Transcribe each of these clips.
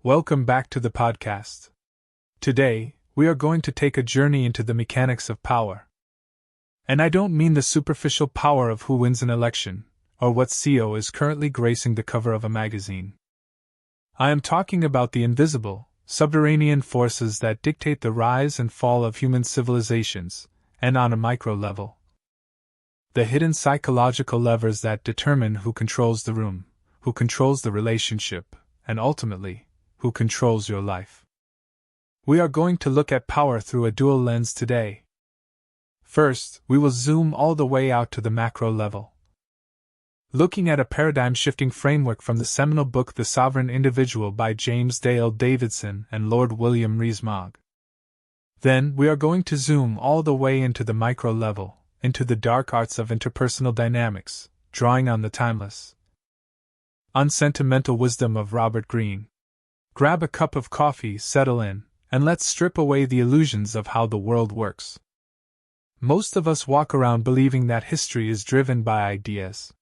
Welcome back to the podcast. Today, we are going to take a journey into the mechanics of power. And I don't mean the superficial power of who wins an election, or what CEO is currently gracing the cover of a magazine. I am talking about the invisible, subterranean forces that dictate the rise and fall of human civilizations, and on a micro level. The hidden psychological levers that determine who controls the room, who controls the relationship, and ultimately, who controls your life. We are going to look at power through a dual lens today. First, we will zoom all the way out to the macro level, looking at a paradigm-shifting framework from the seminal book The Sovereign Individual by James Dale Davidson and Lord William Rees-Mogg. Then, we are going to zoom all the way into the micro level, into the dark arts of interpersonal dynamics, drawing on the timeless, unsentimental wisdom of Robert Greene. Grab a cup of coffee, settle in, and let's strip away the illusions of how the world works. Most of us walk around believing that history is driven by ideas.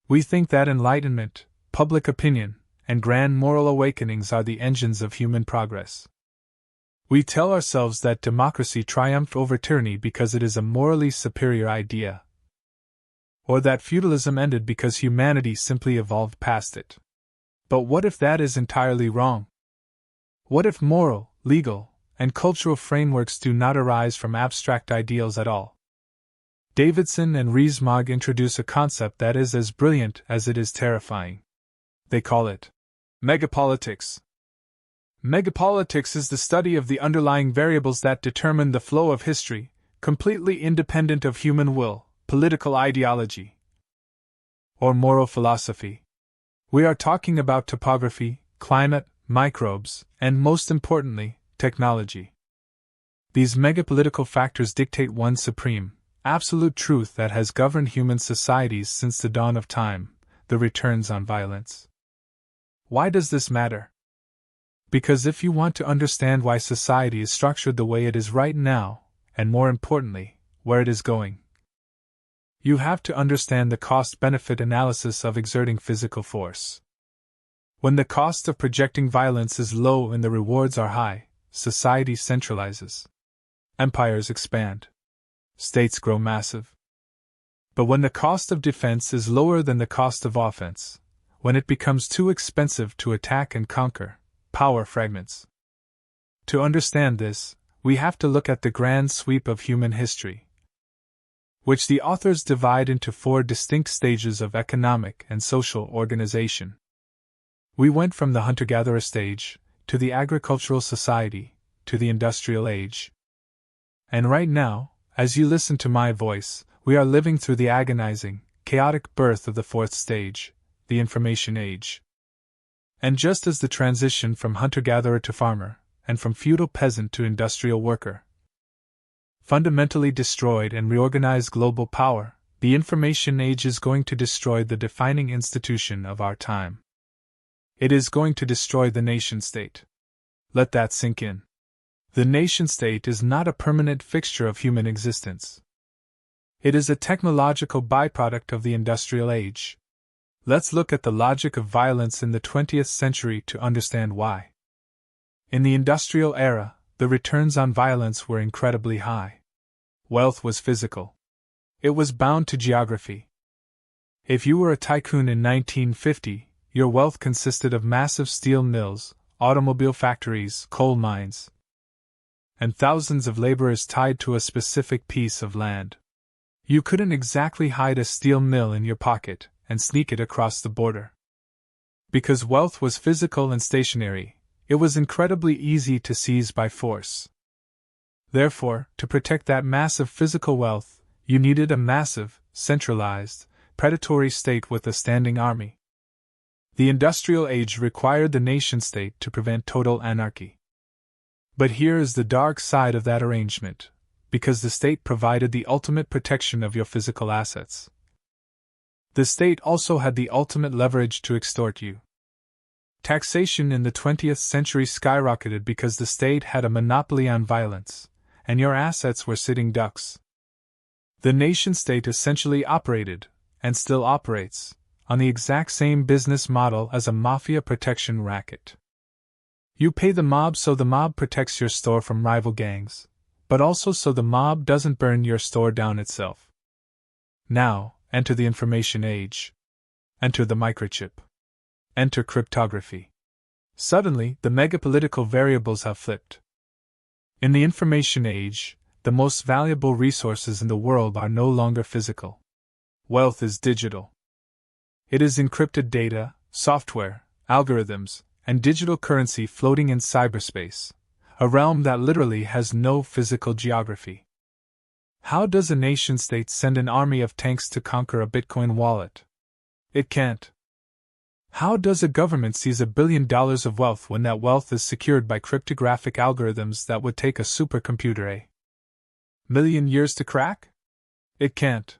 We think that enlightenment, public opinion, and grand moral awakenings are the engines of human progress. We tell ourselves that democracy triumphed over tyranny because it is a morally superior idea, or that feudalism ended because humanity simply evolved past it. But what if that is entirely wrong? What if moral, legal, and cultural frameworks do not arise from abstract ideals at all? Davidson and Rees-Mogg introduce a concept that is as brilliant as it is terrifying. They call it megapolitics. Megapolitics is the study of the underlying variables that determine the flow of history, completely independent of human will, political ideology, or moral philosophy. We are talking about topography, climate, microbes, and most importantly, technology. These megapolitical factors dictate one supreme, absolute truth that has governed human societies since the dawn of time: the returns on violence. Why does this matter? Because if you want to understand why society is structured the way it is right now, and more importantly, where it is going, you have to understand the cost-benefit analysis of exerting physical force. When the cost of projecting violence is low and the rewards are high, society centralizes. Empires expand. States grow massive. But when the cost of defense is lower than the cost of offense, when it becomes too expensive to attack and conquer, power fragments. To understand this, we have to look at the grand sweep of human history, which the authors divide into 4 distinct stages of economic and social organization. We went from the hunter-gatherer stage, to the agricultural society, to the industrial age. And right now, as you listen to my voice, we are living through the agonizing, chaotic birth of the 4th stage, the information age. And just as the transition from hunter-gatherer to farmer, and from feudal peasant to industrial worker, fundamentally destroyed and reorganized global power, the information age is going to destroy the defining institution of our time. It is going to destroy the nation-state. Let that sink in. The nation-state is not a permanent fixture of human existence. It is a technological byproduct of the industrial age. Let's look at the logic of violence in the 20th century to understand why. In the industrial era, the returns on violence were incredibly high. Wealth was physical. It was bound to geography. If you were a tycoon in 1950, your wealth consisted of massive steel mills, automobile factories, coal mines, and thousands of laborers tied to a specific piece of land. You couldn't exactly hide a steel mill in your pocket and sneak it across the border. Because wealth was physical and stationary, it was incredibly easy to seize by force. Therefore, to protect that massive physical wealth, you needed a massive, centralized, predatory state with a standing army. The industrial age required the nation-state to prevent total anarchy. But here is the dark side of that arrangement, because the state provided the ultimate protection of your physical assets. The state also had the ultimate leverage to extort you. Taxation in the 20th century skyrocketed because the state had a monopoly on violence, and your assets were sitting ducks. The nation-state essentially operated, and still operates, on the exact same business model as a mafia protection racket. You pay the mob so the mob protects your store from rival gangs, but also so the mob doesn't burn your store down itself. Now, enter the information age. Enter the microchip. Enter cryptography. Suddenly, the megapolitical variables have flipped. In the information age, the most valuable resources in the world are no longer physical. Wealth is digital. It is encrypted data, software, algorithms, and digital currency floating in cyberspace, a realm that literally has no physical geography. How does a nation-state send an army of tanks to conquer a Bitcoin wallet? It can't. How does a government seize $1 billion of wealth when that wealth is secured by cryptographic algorithms that would take a supercomputer a million years to crack? It can't.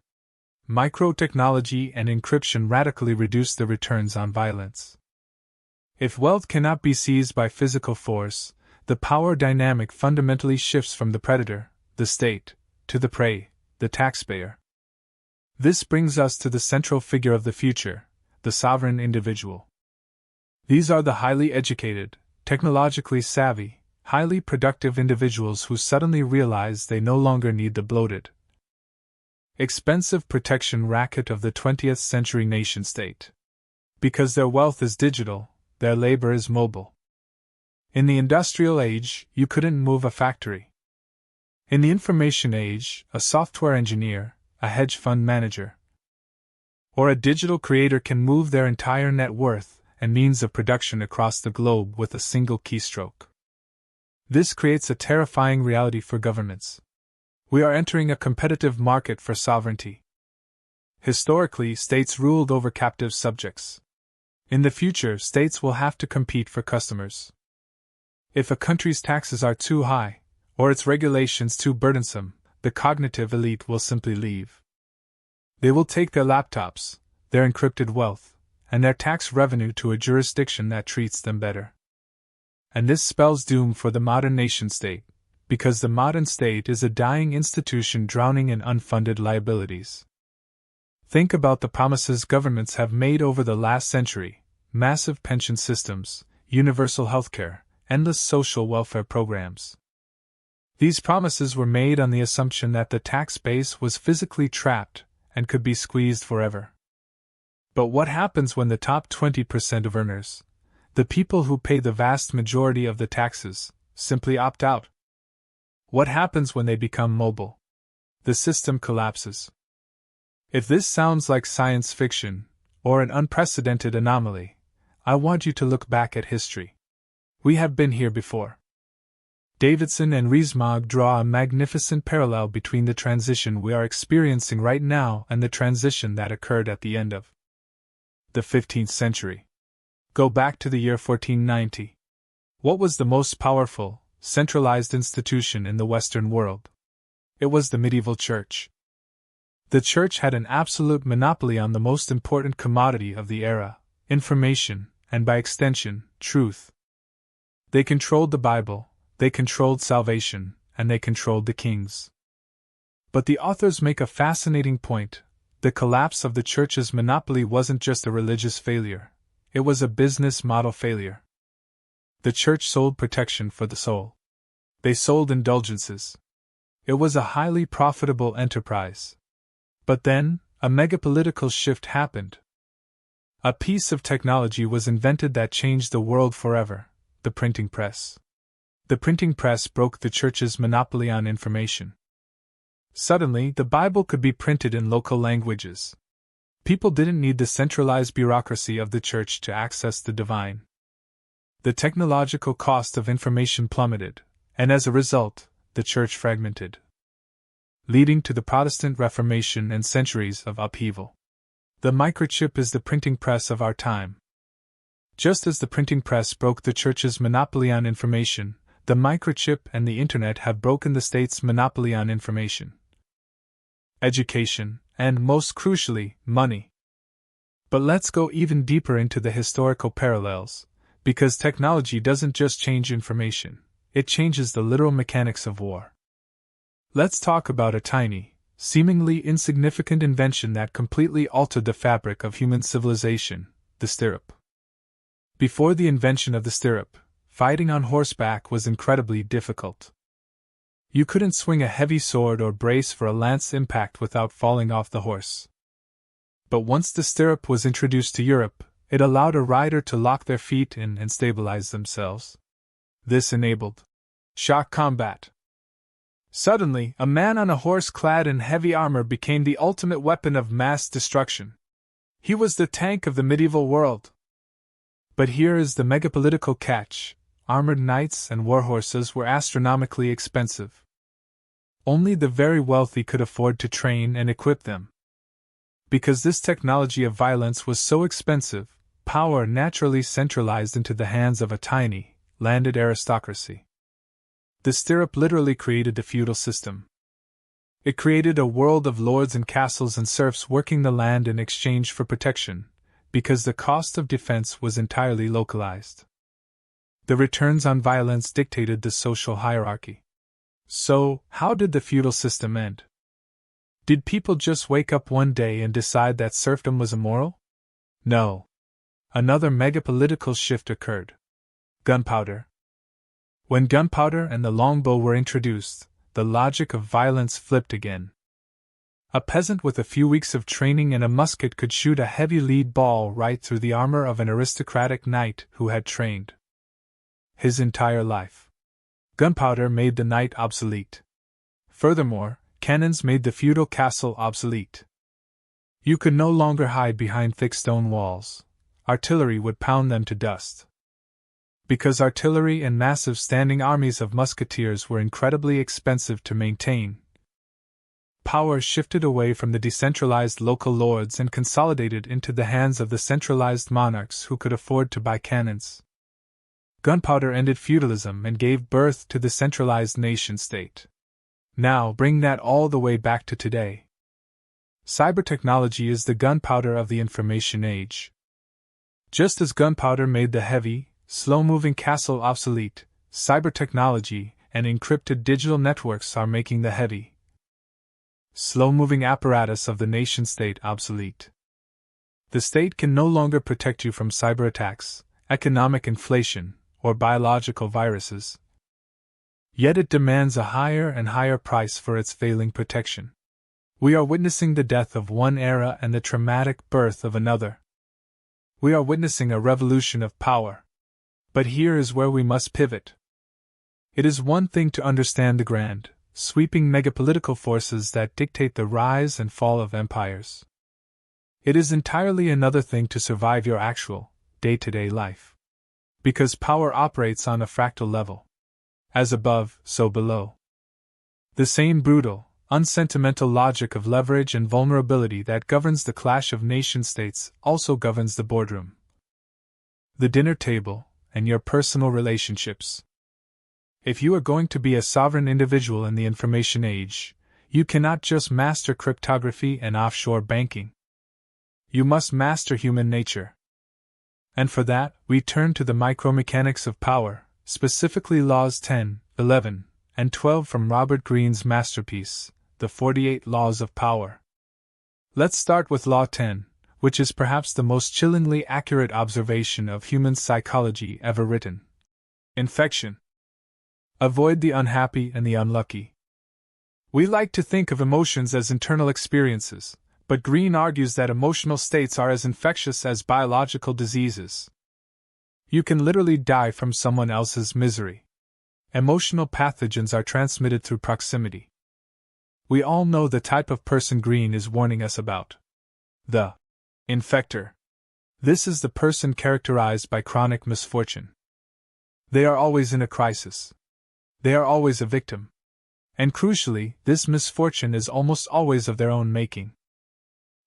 Microtechnology and encryption radically reduce the returns on violence. If wealth cannot be seized by physical force, the power dynamic fundamentally shifts from the predator, the state, to the prey, the taxpayer. This brings us to the central figure of the future, the sovereign individual. These are the highly educated, technologically savvy, highly productive individuals who suddenly realize they no longer need the bloated, expensive protection racket of the 20th century nation-state. Because their wealth is digital, their labor is mobile. In the industrial age, you couldn't move a factory. In the information age, a software engineer, a hedge fund manager, or a digital creator can move their entire net worth and means of production across the globe with a single keystroke. This creates a terrifying reality for governments. We are entering a competitive market for sovereignty. Historically, states ruled over captive subjects. In the future, states will have to compete for customers. If a country's taxes are too high, or its regulations too burdensome, the cognitive elite will simply leave. They will take their laptops, their encrypted wealth, and their tax revenue to a jurisdiction that treats them better. And this spells doom for the modern nation-state, because the modern state is a dying institution drowning in unfunded liabilities. Think about the promises governments have made over the last century: massive pension systems, universal healthcare, endless social welfare programs. These promises were made on the assumption that the tax base was physically trapped and could be squeezed forever. But what happens when the top 20% of earners, the people who pay the vast majority of the taxes, simply opt out? What happens when they become mobile? The system collapses. If this sounds like science fiction, or an unprecedented anomaly, I want you to look back at history. We have been here before. Davidson and Rees-Mogg draw a magnificent parallel between the transition we are experiencing right now and the transition that occurred at the end of the 15th century. Go back to the year 1490. What was the most powerful, centralized institution in the Western world? It was the medieval church. The church had an absolute monopoly on the most important commodity of the era: information, and by extension, truth. They controlled the Bible, they controlled salvation, and they controlled the kings. But the authors make a fascinating point: the collapse of the church's monopoly wasn't just a religious failure, it was a business model failure. The church sold protection for the soul. They sold indulgences. It was a highly profitable enterprise. But then, a megapolitical shift happened. A piece of technology was invented that changed the world forever: the printing press. The printing press broke the church's monopoly on information. Suddenly, the Bible could be printed in local languages. People didn't need the centralized bureaucracy of the church to access the divine. The technological cost of information plummeted, and as a result, the church fragmented, leading to the Protestant Reformation and centuries of upheaval. The microchip is the printing press of our time. Just as the printing press broke the church's monopoly on information, the microchip and the internet have broken the state's monopoly on information, education, and most crucially, money. But let's go even deeper into the historical parallels, because technology doesn't just change information, it changes the literal mechanics of war. Let's talk about a tiny, seemingly insignificant invention that completely altered the fabric of human civilization: the stirrup. Before the invention of the stirrup, fighting on horseback was incredibly difficult. You couldn't swing a heavy sword or brace for a lance impact without falling off the horse. But once the stirrup was introduced to Europe, it allowed a rider to lock their feet in and stabilize themselves. This enabled shock combat. Suddenly, a man on a horse clad in heavy armor became the ultimate weapon of mass destruction. He was the tank of the medieval world. But here is the megapolitical catch: armored knights and warhorses were astronomically expensive. Only the very wealthy could afford to train and equip them. Because this technology of violence was so expensive, power naturally centralized into the hands of a tiny, landed aristocracy. The stirrup literally created the feudal system. It created a world of lords and castles and serfs working the land in exchange for protection, because the cost of defense was entirely localized. The returns on violence dictated the social hierarchy. So, how did the feudal system end? Did people just wake up one day and decide that serfdom was immoral? No. Another megapolitical shift occurred. Gunpowder. When gunpowder and the longbow were introduced, the logic of violence flipped again. A peasant with a few weeks of training and a musket could shoot a heavy lead ball right through the armor of an aristocratic knight who had trained his entire life. Gunpowder made the knight obsolete. Furthermore, cannons made the feudal castle obsolete. You could no longer hide behind thick stone walls. Artillery would pound them to dust. Because artillery and massive standing armies of musketeers were incredibly expensive to maintain, power shifted away from the decentralized local lords and consolidated into the hands of the centralized monarchs who could afford to buy cannons. Gunpowder ended feudalism and gave birth to the centralized nation-state. Now bring that all the way back to today. Cybertechnology is the gunpowder of the information age. Just as gunpowder made the heavy, slow-moving castle obsolete, cybertechnology and encrypted digital networks are making the heavy, slow-moving apparatus of the nation-state obsolete. The state can no longer protect you from cyber attacks, economic inflation, or biological viruses. Yet it demands a higher and higher price for its failing protection. We are witnessing the death of one era and the traumatic birth of another. We are witnessing a revolution of power. But here is where we must pivot. It is one thing to understand the grand, sweeping megapolitical forces that dictate the rise and fall of empires. It is entirely another thing to survive your actual, day-to-day life. Because power operates on a fractal level. As above, so below. The same brutal, unsentimental logic of leverage and vulnerability that governs the clash of nation-states also governs the boardroom, the dinner table, and your personal relationships. If you are going to be a sovereign individual in the information age, you cannot just master cryptography and offshore banking. You must master human nature. And for that, we turn to the micromechanics of power, specifically Laws 10, 11, and 12 from Robert Greene's masterpiece, The 48 Laws of Power. Let's start with Law 10, which is perhaps the most chillingly accurate observation of human psychology ever written. Infection. Avoid the unhappy and the unlucky. We like to think of emotions as internal experiences, but Greene argues that emotional states are as infectious as biological diseases. You can literally die from someone else's misery. Emotional pathogens are transmitted through proximity. We all know the type of person Greene is warning us about. The infector. This is the person characterized by chronic misfortune. They are always in a crisis. They are always a victim. And crucially, this misfortune is almost always of their own making.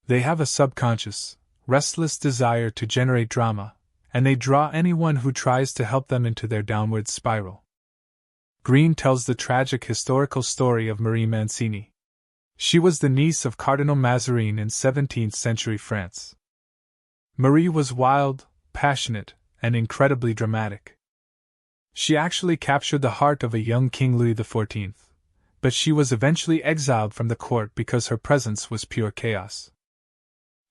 They have a subconscious, restless desire to generate drama, and they draw anyone who tries to help them into their downward spiral. Greene tells the tragic historical story of Marie Mancini. She was the niece of Cardinal Mazarin in 17th century France. Marie was wild, passionate, and incredibly dramatic. She actually captured the heart of a young King Louis XIV, but she was eventually exiled from the court because her presence was pure chaos.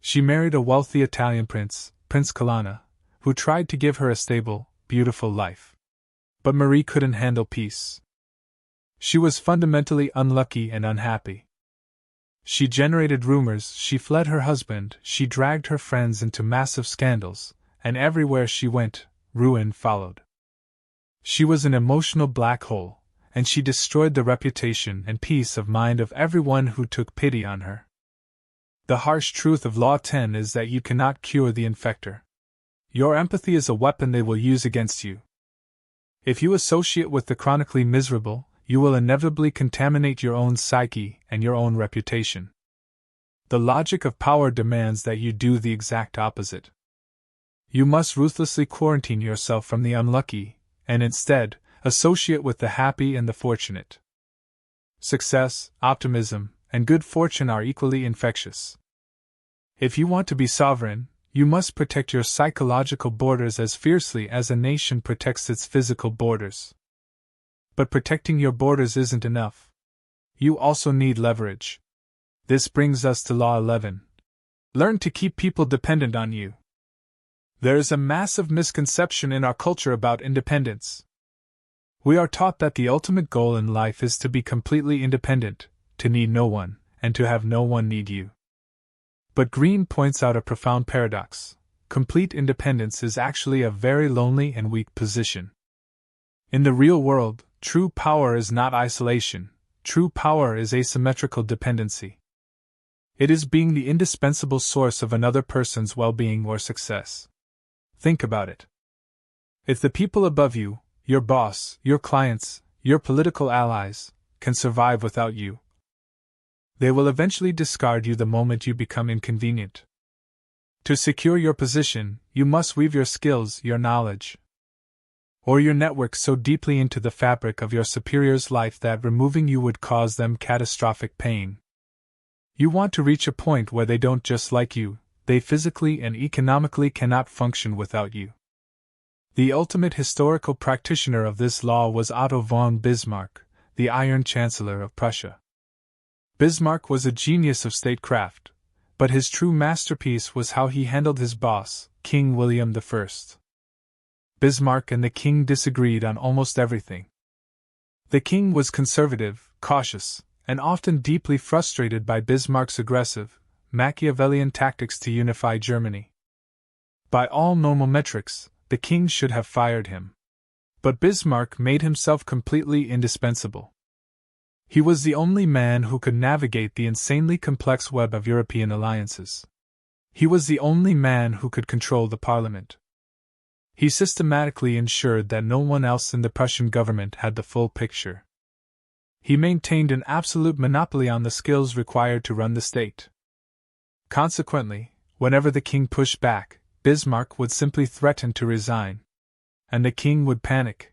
She married a wealthy Italian prince, Prince Colonna, who tried to give her a stable, beautiful life. But Marie couldn't handle peace. She was fundamentally unlucky and unhappy. She generated rumors, she fled her husband, she dragged her friends into massive scandals, and everywhere she went, ruin followed. She was an emotional black hole, and she destroyed the reputation and peace of mind of everyone who took pity on her. The harsh truth of Law 10 is that you cannot cure the infector. Your empathy is a weapon they will use against you. If you associate with the chronically miserable, you will inevitably contaminate your own psyche and your own reputation. The logic of power demands that you do the exact opposite. You must ruthlessly quarantine yourself from the unlucky, and instead, associate with the happy and the fortunate. Success, optimism, and good fortune are equally infectious. If you want to be sovereign, you must protect your psychological borders as fiercely as a nation protects its physical borders. But protecting your borders isn't enough. You also need leverage. This brings us to Law 11. Learn to keep people dependent on you. There is a massive misconception in our culture about independence. We are taught that the ultimate goal in life is to be completely independent, to need no one, and to have no one need you. But Green points out a profound paradox. Complete independence is actually a very lonely and weak position. In the real world, true power is not isolation. True power is asymmetrical dependency. It is being the indispensable source of another person's well-being or success. Think about it. If the people above you, your boss, your clients, your political allies, can survive without you, they will eventually discard you the moment you become inconvenient. To secure your position, you must weave your skills, your knowledge, or your network so deeply into the fabric of your superior's life that removing you would cause them catastrophic pain. You want to reach a point where they don't just like you, they physically and economically cannot function without you. The ultimate historical practitioner of this law was Otto von Bismarck, the Iron Chancellor of Prussia. Bismarck was a genius of statecraft, but his true masterpiece was how he handled his boss, King William I. Bismarck and the king disagreed on almost everything. The king was conservative, cautious, and often deeply frustrated by Bismarck's aggressive, Machiavellian tactics to unify Germany. By all normal metrics, the king should have fired him. But Bismarck made himself completely indispensable. He was the only man who could navigate the insanely complex web of European alliances. He was the only man who could control the parliament. He systematically ensured that no one else in the Prussian government had the full picture. He maintained an absolute monopoly on the skills required to run the state. Consequently, whenever the king pushed back, Bismarck would simply threaten to resign. And the king would panic.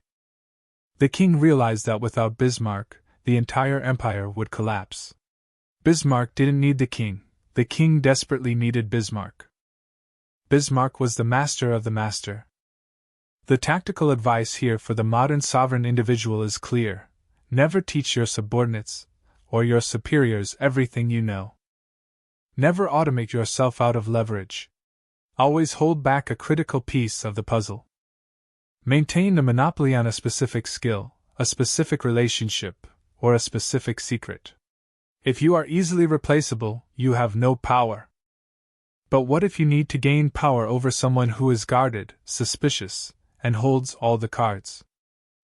The king realized that without Bismarck, the entire empire would collapse. Bismarck didn't need the king desperately needed Bismarck. Bismarck was the master of the master. The tactical advice here for the modern sovereign individual is clear: never teach your subordinates, or your superiors, everything you know. Never automate yourself out of leverage. Always hold back a critical piece of the puzzle. Maintain a monopoly on a specific skill, a specific relationship, or a specific secret. If you are easily replaceable, you have no power. But what if you need to gain power over someone who is guarded, suspicious, and holds all the cards?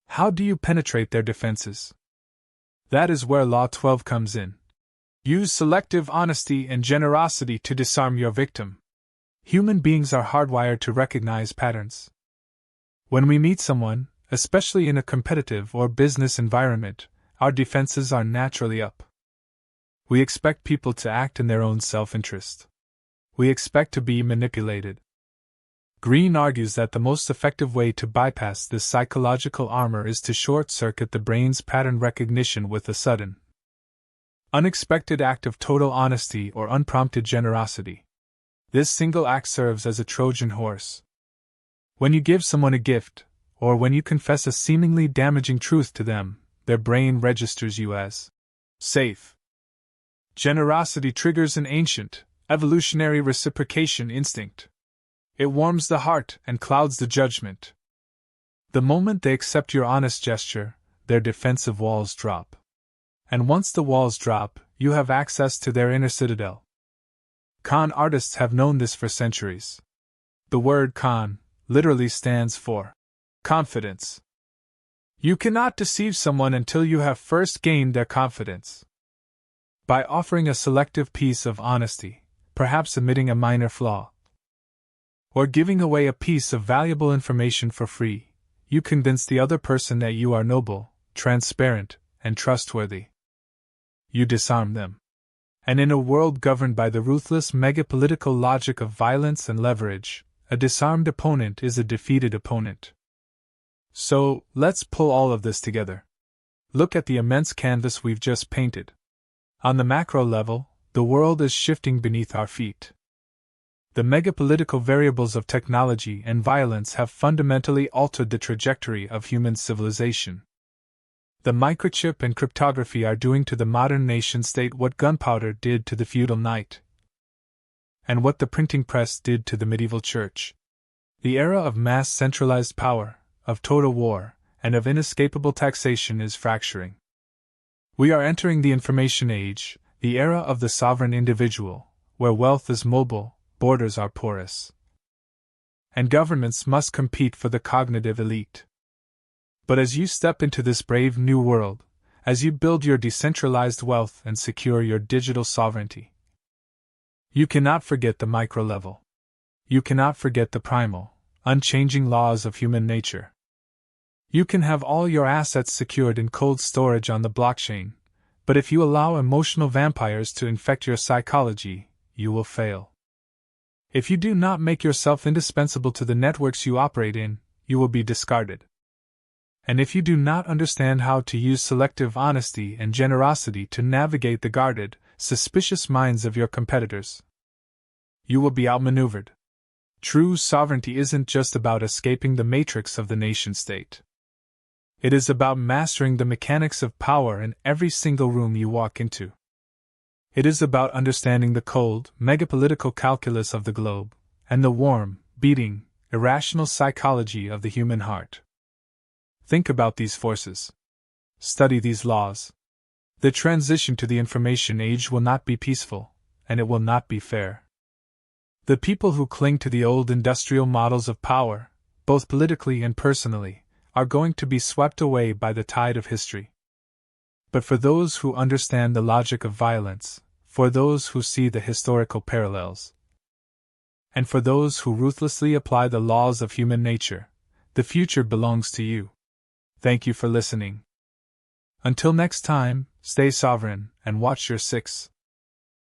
How do you penetrate their defenses? That is where Law 12 comes in. Use selective honesty and generosity to disarm your victim. Human beings are hardwired to recognize patterns. When we meet someone, especially in a competitive or business environment, our defenses are naturally up. We expect people to act in their own self-interest. We expect to be manipulated. Green argues that the most effective way to bypass this psychological armor is to short-circuit the brain's pattern recognition with a sudden, unexpected act of total honesty or unprompted generosity. This single act serves as a Trojan horse. When you give someone a gift, or when you confess a seemingly damaging truth to them, their brain registers you as safe. Generosity triggers an ancient, evolutionary reciprocation instinct. It warms the heart and clouds the judgment. The moment they accept your honest gesture, their defensive walls drop. And once the walls drop, you have access to their inner citadel. Con artists have known this for centuries. The word con literally stands for confidence. You cannot deceive someone until you have first gained their confidence. By offering a selective piece of honesty, perhaps omitting a minor flaw, or giving away a piece of valuable information for free, you convince the other person that you are noble, transparent, and trustworthy. You disarm them. And in a world governed by the ruthless megapolitical logic of violence and leverage, a disarmed opponent is a defeated opponent. So, let's pull all of this together. Look at the immense canvas we've just painted. On the macro level, the world is shifting beneath our feet. The megapolitical variables of technology and violence have fundamentally altered the trajectory of human civilization. The microchip and cryptography are doing to the modern nation-state what gunpowder did to the feudal knight, and what the printing press did to the medieval church. The era of mass centralized power, of total war, and of inescapable taxation is fracturing. We are entering the information age, the era of the sovereign individual, where wealth is mobile, borders are porous, and governments must compete for the cognitive elite. But as you step into this brave new world, as you build your decentralized wealth and secure your digital sovereignty, you cannot forget the micro level. You cannot forget the primal, unchanging laws of human nature. You can have all your assets secured in cold storage on the blockchain, but if you allow emotional vampires to infect your psychology, you will fail. If you do not make yourself indispensable to the networks you operate in, you will be discarded. And if you do not understand how to use selective honesty and generosity to navigate the guarded, suspicious minds of your competitors, you will be outmaneuvered. True sovereignty isn't just about escaping the matrix of the nation-state. It is about mastering the mechanics of power in every single room you walk into. It is about understanding the cold, megapolitical calculus of the globe, and the warm, beating, irrational psychology of the human heart. Think about these forces. Study these laws. The transition to the information age will not be peaceful, and it will not be fair. The people who cling to the old industrial models of power, both politically and personally, are going to be swept away by the tide of history. But for those who understand the logic of violence, for those who see the historical parallels, and for those who ruthlessly apply the laws of human nature, the future belongs to you. Thank you for listening. Until next time, stay sovereign and watch your 6.